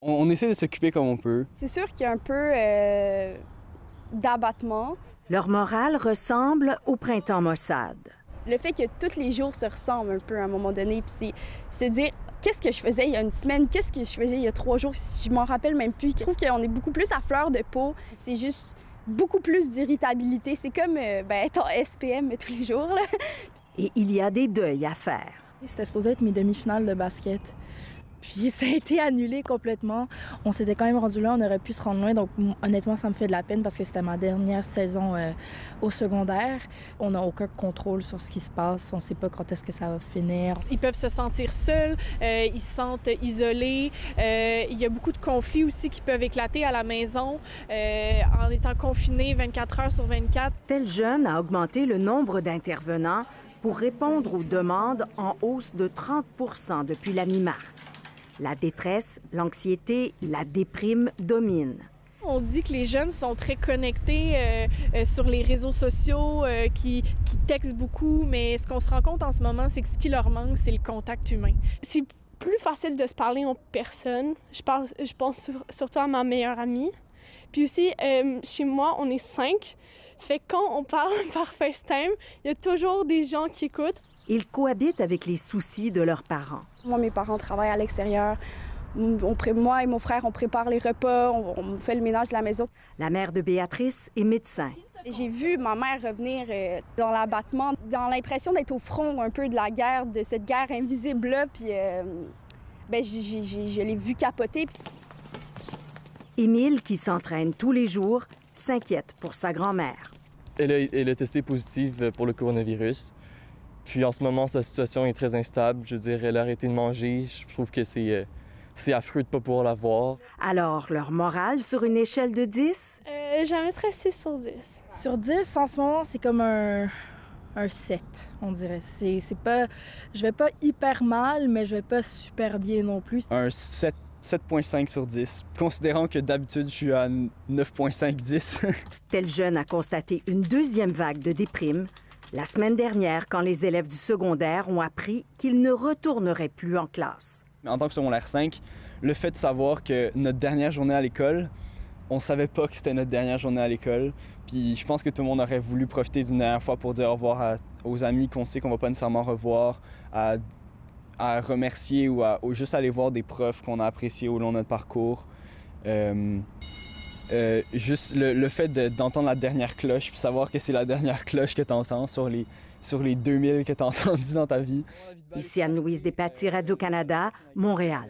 On essaie de s'occuper comme on peut. C'est sûr qu'il y a un peu d'abattement. Leur morale ressemble au printemps Mossad. Le fait que tous les jours se ressemblent un peu à un moment donné, puis c'est dire qu'est-ce que je faisais il y a une semaine, qu'est-ce que je faisais il y a 3 jours, je m'en rappelle même plus. Je trouve qu'on est beaucoup plus à fleur de peau. C'est juste beaucoup plus d'irritabilité. C'est comme être en SPM mais tous les jours. Là. Et il y a des deuils à faire. C'était supposé être mes demi-finales de basket. Puis ça a été annulé complètement. On s'était quand même rendu là, on aurait pu se rendre loin. Donc honnêtement, ça me fait de la peine parce que c'était ma dernière saison au secondaire. On n'a aucun contrôle sur ce qui se passe. On ne sait pas quand est-ce que ça va finir. Ils peuvent se sentir seuls, ils se sentent isolés. Il y a beaucoup de conflits aussi qui peuvent éclater à la maison en étant confinés 24 heures sur 24. Tel Jeune a augmenté le nombre d'intervenants pour répondre aux demandes en hausse de 30 % depuis la mi-mars. La détresse, l'anxiété, la déprime dominent. On dit que les jeunes sont très connectés sur les réseaux sociaux, qui textent beaucoup, mais ce qu'on se rend compte en ce moment, c'est que ce qui leur manque, c'est le contact humain. C'est plus facile de se parler en personne. Je pense surtout à ma meilleure amie. Puis aussi, chez moi, on est 5. Fait que quand on parle par FaceTime, il y a toujours des gens qui écoutent. Ils cohabitent avec les soucis de leurs parents. Moi, mes parents travaillent à l'extérieur. Moi et mon frère, on prépare les repas, on fait le ménage de la maison. La mère de Béatrice est médecin. J'ai vu ma mère revenir dans l'abattement, dans l'impression d'être au front un peu de la guerre, de cette guerre invisible-là. Puis je l'ai vu capoter. Émile, qui s'entraîne tous les jours, s'inquiète pour sa grand-mère. Elle a testé positive pour le coronavirus. Puis en ce moment, sa situation est très instable. Je veux dire, elle a arrêté de manger. Je trouve que c'est affreux de ne pas pouvoir la voir. Alors, leur morale sur une échelle de 10? J'en mettrais 6 sur 10. Sur 10, en ce moment, c'est comme un 7, on dirait. C'est pas... Je vais pas hyper mal, mais je vais pas super bien non plus. Un 7,5 sur 10, considérant que d'habitude, je suis à 9,5-10. Tel Jeune a constaté une deuxième vague de déprime la semaine dernière quand les élèves du secondaire ont appris qu'ils ne retourneraient plus en classe. En tant que secondaire 5, le fait de savoir que notre dernière journée à l'école, on savait pas que c'était notre dernière journée à l'école. Puis je pense que tout le monde aurait voulu profiter d'une dernière fois pour dire au revoir aux amis qu'on sait qu'on va pas nécessairement revoir, à remercier ou juste aller voir des profs qu'on a appréciés au long de notre parcours. Juste le fait d'entendre la dernière cloche, puis savoir que c'est la dernière cloche que tu entends sur les 2000 que tu as entendues dans ta vie. Ici Anne-Louise Despatie, Radio-Canada, Montréal.